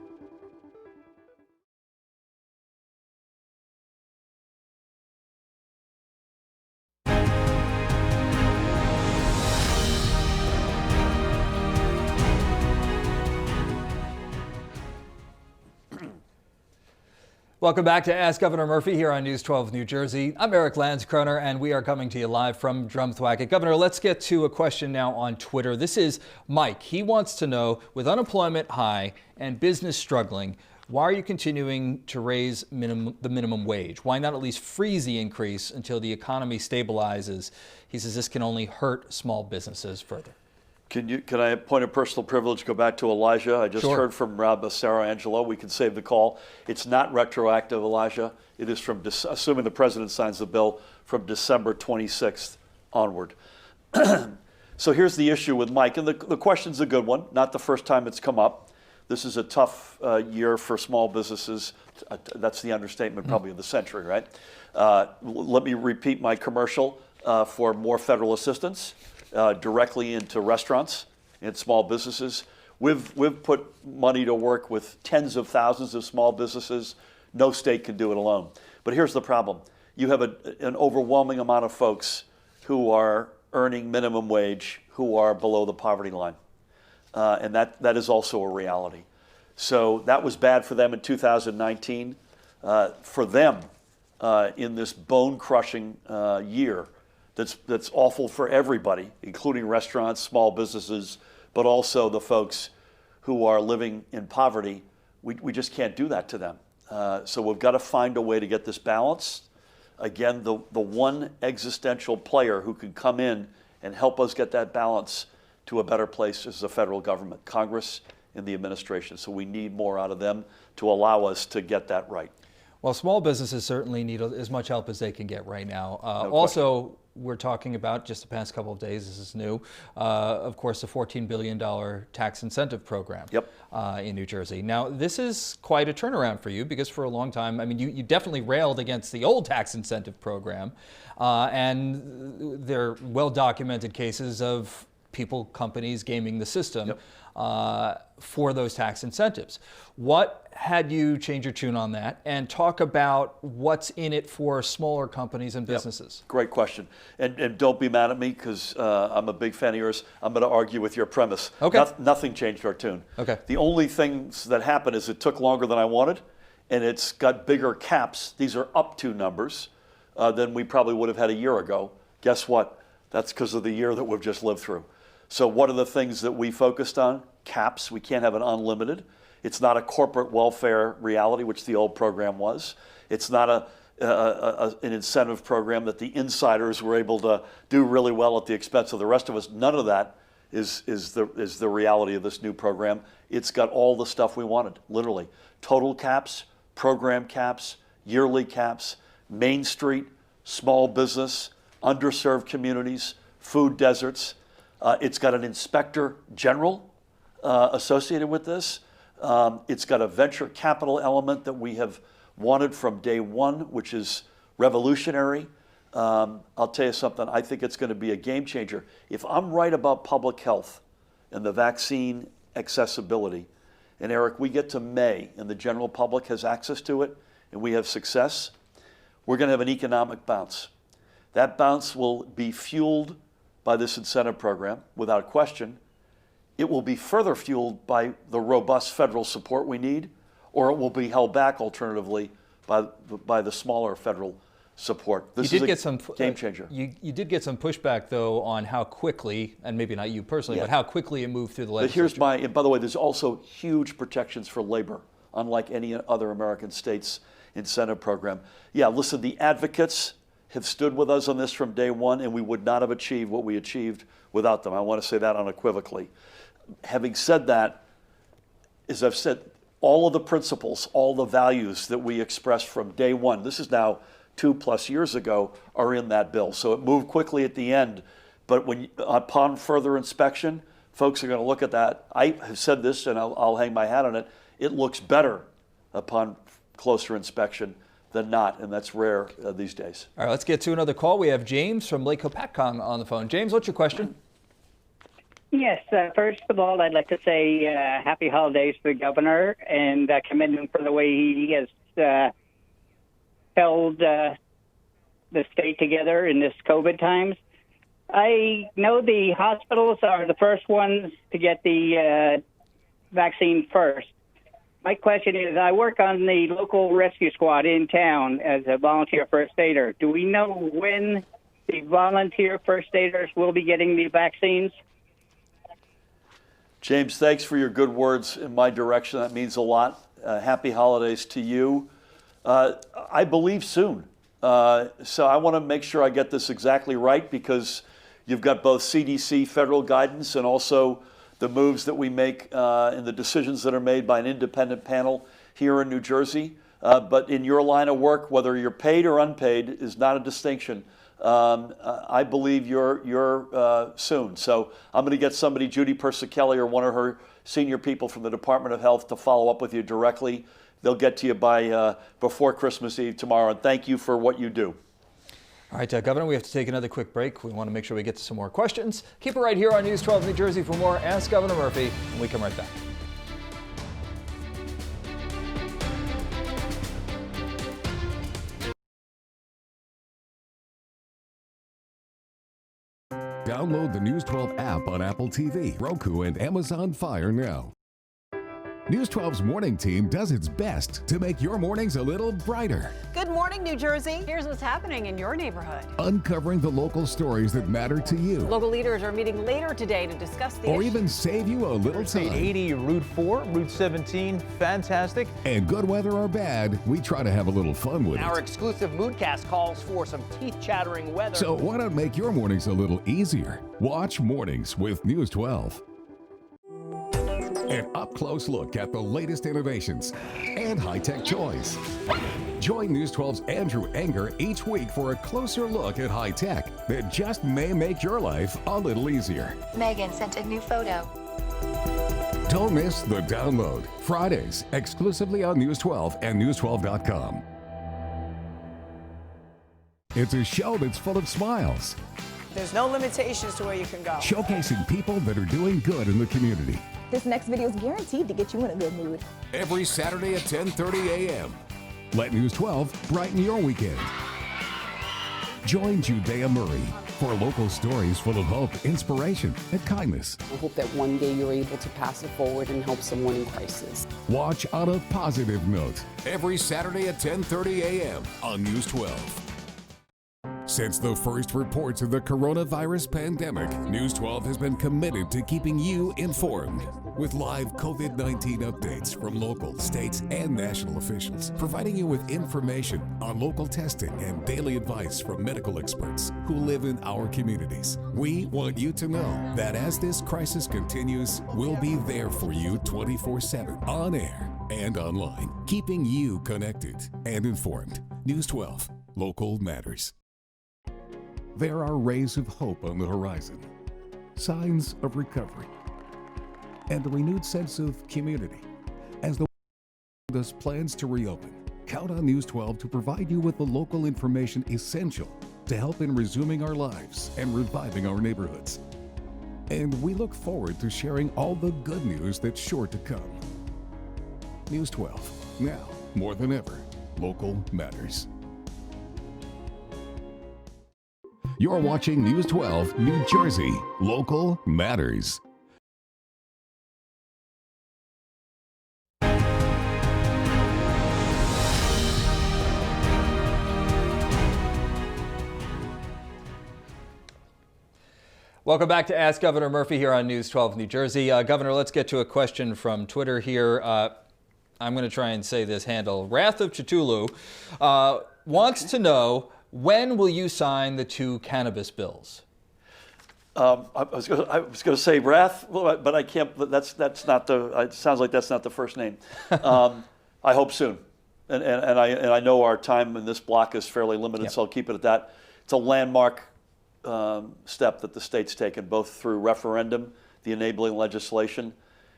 Welcome back to Ask Governor Murphy here on News 12 New Jersey. I'm Eric Landskroner, and we are coming to you live from Drumthwacket. Governor, let's get to a question now on Twitter. This is Mike. He wants to know, with unemployment high and business struggling, why are you continuing to raise the minimum wage? Why not at least freeze the increase until the economy stabilizes? He says this can only hurt small businesses further. Can I, point of personal privilege, go back to Elijah? I just heard from Sarah Angelo. We can save the call. It's not retroactive, Elijah. It is from, assuming the president signs the bill, from December 26th onward. So here's the issue with Mike, and the question's a good one. Not the first time it's come up. This is a tough year for small businesses. That's the understatement probably of the century, right? Let me repeat my commercial for more federal assistance. Directly into restaurants and small businesses. We've put money to work with tens of thousands of small businesses. No state can do it alone. But here's the problem. You have an overwhelming amount of folks who are earning minimum wage who are below the poverty line. And that is also a reality. So that was bad for them in 2019. For them, in this bone-crushing year, that's awful for everybody, including restaurants, small businesses, but also the folks who are living in poverty. We just can't do that to them. So we've got to find a way to get this balanced. Again, the one existential player who can come in and help us get that balance to a better place is the federal government, Congress, and the administration. So we need more out of them to allow us to get that right. Well, small businesses certainly need as much help as they can get right now. Also, we're talking about, just the past couple of days, this is new, of course, the $14 billion tax incentive program in New Jersey. Now, this is quite a turnaround for you because for a long time, I mean, you definitely railed against the old tax incentive program, and there are well-documented cases of people, companies gaming the system for those tax incentives. What had you change your tune on that and talk about what's in it for smaller companies and businesses? Great question. And don't be mad at me because I'm a big fan of yours. I'm going to argue with your premise. Okay. Nothing changed our tune. Okay. The only things that happened is it took longer than I wanted, and it's got bigger caps. These are up to numbers than we probably would have had a year ago. Guess what? That's because of the year that we've just lived through. So what are the things that we focused on? Caps. We can't have an unlimited. It's not a corporate welfare reality, which the old program was. It's not an incentive program that the insiders were able to do really well at the expense of the rest of us. None of that is the reality of this new program. It's got all the stuff we wanted, literally. Total caps, program caps, yearly caps, Main Street, small business, underserved communities, food deserts. It's got an inspector general associated with this. It's got a venture capital element that we have wanted from day one, which is revolutionary. I'll tell you something, I think it's going to be a game changer. If I'm right about public health and the vaccine accessibility, and Eric, we get to May and the general public has access to it and we have success, we're going to have an economic bounce. That bounce will be fueled by this incentive program, without question. It will be further fueled by the robust federal support we need, or it will be held back alternatively by the smaller federal support. This is a game changer. You did get some pushback, though, on how quickly, and maybe not you personally, but how quickly it moved through the legislature. And by the way, there's also huge protections for labor, unlike any other American state's incentive program. Yeah, listen, the advocates have stood with us on this from day one, and we would not have achieved what we achieved without them. I want to say that unequivocally. Having said that, as I've said, all of the principles, all the values that we expressed from day one, this is now 2+ years ago, are in that bill. So it moved quickly at the end, but upon further inspection, folks are going to look at that. I have said this, and I'll hang my hat on it. It looks better upon closer inspection than not, and that's rare these days. All right, let's get to another call. We have James from Lake Hopatcong on the phone. James, what's your question? Yes, first of all, I'd like to say happy holidays to the governor and commend him for the way he has held the state together in this COVID times. I know the hospitals are the first ones to get the vaccine first. My question is, I work on the local rescue squad in town as a volunteer first aider. Do we know when the volunteer first aiders will be getting the vaccines? James, thanks for your good words in my direction. That means a lot. Happy holidays to you. I believe soon. So I want to make sure I get this exactly right, because you've got both CDC federal guidance and also the moves that we make and the decisions that are made by an independent panel here in New Jersey. But in your line of work, whether you're paid or unpaid is not a distinction. I believe you're soon. So I'm going to get somebody, Judy Persicelli or one of her senior people from the Department of Health, to follow up with you directly. They'll get to you by before Christmas Eve tomorrow. And thank you for what you do. All right, Governor, we have to take another quick break. We want to make sure we get to some more questions. Keep it right here on News 12 New Jersey for more Ask Governor Murphy, and we come right back. Download the News 12 app on Apple TV, Roku, and Amazon Fire now. News 12's morning team does its best to make your mornings a little brighter. Good morning, New Jersey. Here's what's happening in your neighborhood. Uncovering the local stories that matter to you. Local leaders are meeting later today to discuss the or issue. even save you a little time. 80, Route 4, Route 17, fantastic. And good weather or bad, we try to have a little fun with Our it. exclusive moodcast calls for some teeth-chattering weather. So why not make your mornings a little easier? Watch Mornings with News 12. An up-close look at the latest innovations and high-tech toys. Join News 12's Andrew Enger each week for a closer look at high-tech that just may make your life a little easier. Megan sent a new photo. Don't miss The Download, Fridays, exclusively on News 12 and News12.com. It's a show that's full of smiles, There's no limitations to where you can go. showcasing people that are doing good in the community. This next video is guaranteed to get you in a good mood. Every Saturday at 10:30 a.m. Let News 12 brighten your weekend. Join Judea Murray for local stories full of hope, inspiration, and kindness. I hope that one day you're able to pass it forward and help someone in crisis. Watch on a positive note every Saturday at 10:30 a.m. on News 12. Since the first reports of the coronavirus pandemic, News 12 has been committed to keeping you informed with live COVID-19 updates from local, states, and national officials, providing you with information on local testing and daily advice from medical experts who live in our communities. We want you to know that as this crisis continues, we'll be there for you 24/7 on air and online, keeping you connected and informed. News 12, Local Matters. There are rays of hope on the horizon, signs of recovery, and a renewed sense of community. As the world does plans to reopen, count on News 12 to provide you with the local information essential to help in resuming our lives and reviving our neighborhoods. And we look forward to sharing all the good news that's sure to come. News 12, now more than ever, local matters. You're watching News 12 New Jersey, Local Matters. Welcome back to Ask Governor Murphy here on News 12 New Jersey. Governor, let's get to a question from Twitter here. I'm going to try and say this handle. Wrath of Chitulu wants to know, when will you sign the 2 cannabis bills? I was going to say Wrath, but I can't. That's not the. It sounds like that's not the first name. I hope soon, and I know our time in this block is fairly limited, Yep. so I'll keep it at that. It's a landmark step that the state's taken, both through referendum, the enabling legislation.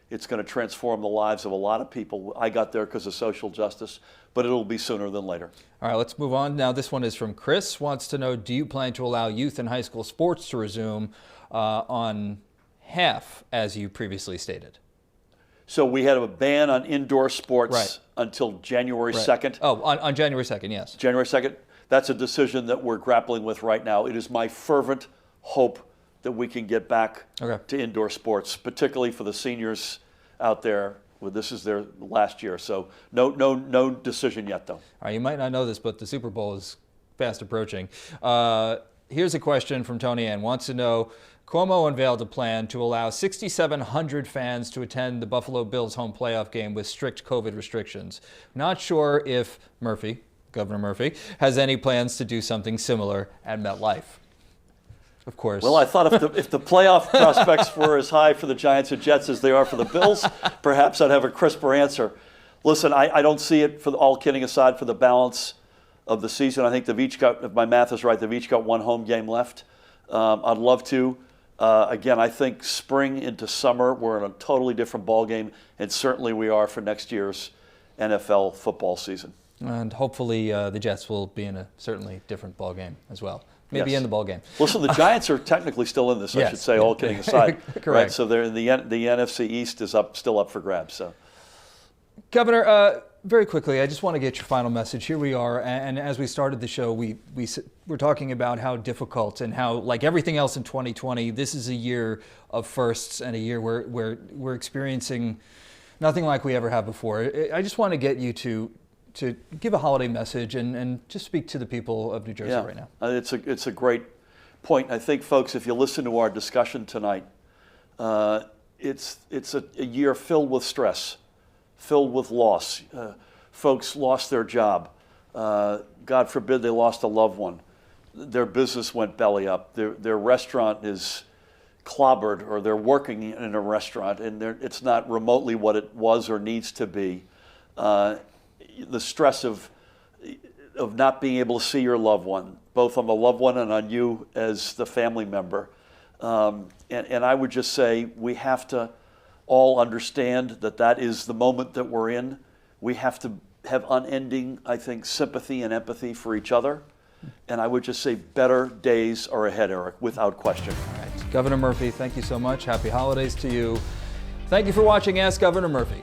It's going to transform the lives of a lot of people. I got there because of social justice, but it'll be sooner than later. All right, let's move on. Now, this one is from Chris. Wants to know, do you plan to allow youth and high school sports to resume on half, as you previously stated? So we had a ban on indoor sports until January 2nd. Oh, on January 2nd, yes. January 2nd. That's a decision that we're grappling with right now. It is my fervent hope that we can get back to indoor sports, particularly for the seniors out there. Well, this is their last year, so no decision yet, though. All right, you might not know this, but the Super Bowl is fast approaching. Here's a question from Tony Ann. Wants to know, Cuomo unveiled a plan to allow 6,700 fans to attend the Buffalo Bills home playoff game with strict COVID restrictions. Not sure if Governor Murphy, has any plans to do something similar at MetLife. Of course. Well, I thought if the playoff prospects were as high for the Giants and Jets as they are for the Bills, perhaps I'd have a crisper answer. Listen, I don't see it, for all kidding aside, for the balance of the season. I think they've each got, if my math is right, they've each got one home game left. I'd love to. Again, I think spring into summer, we're in a totally different ballgame, and certainly we are for next year's NFL football season. And hopefully the Jets will be in a certainly different ballgame as well. Maybe Yes. in the ballgame. Listen, the Giants are technically still in this, I Yes. should say, all kidding aside. Correct. Right? So they're in the NFC East is still up for grabs. So, Governor, very quickly, I just want to get your final message. Here we are, and as we started the show, we're talking about how difficult and how, like everything else in 2020, this is a year of firsts and a year where we're experiencing nothing like we ever have before. I just want to get you to give a holiday message and just speak to the people of New Jersey right now. It's a great point. I think, folks, if you listen to our discussion tonight, it's a year filled with stress, filled with loss. Folks lost their job. God forbid they lost a loved one. Their business went belly up. Their restaurant is clobbered, or they're working in a restaurant and it's not remotely what it was or needs to be. The stress of not being able to see your loved one, both on the loved one and on you as the family member. And I would just say we have to all understand that is the moment that we're in. We have to have unending, I think, sympathy and empathy for each other. And I would just say better days are ahead, Eric, without question. All right. Governor Murphy, thank you so much. Happy holidays to you. Thank you for watching Ask Governor Murphy.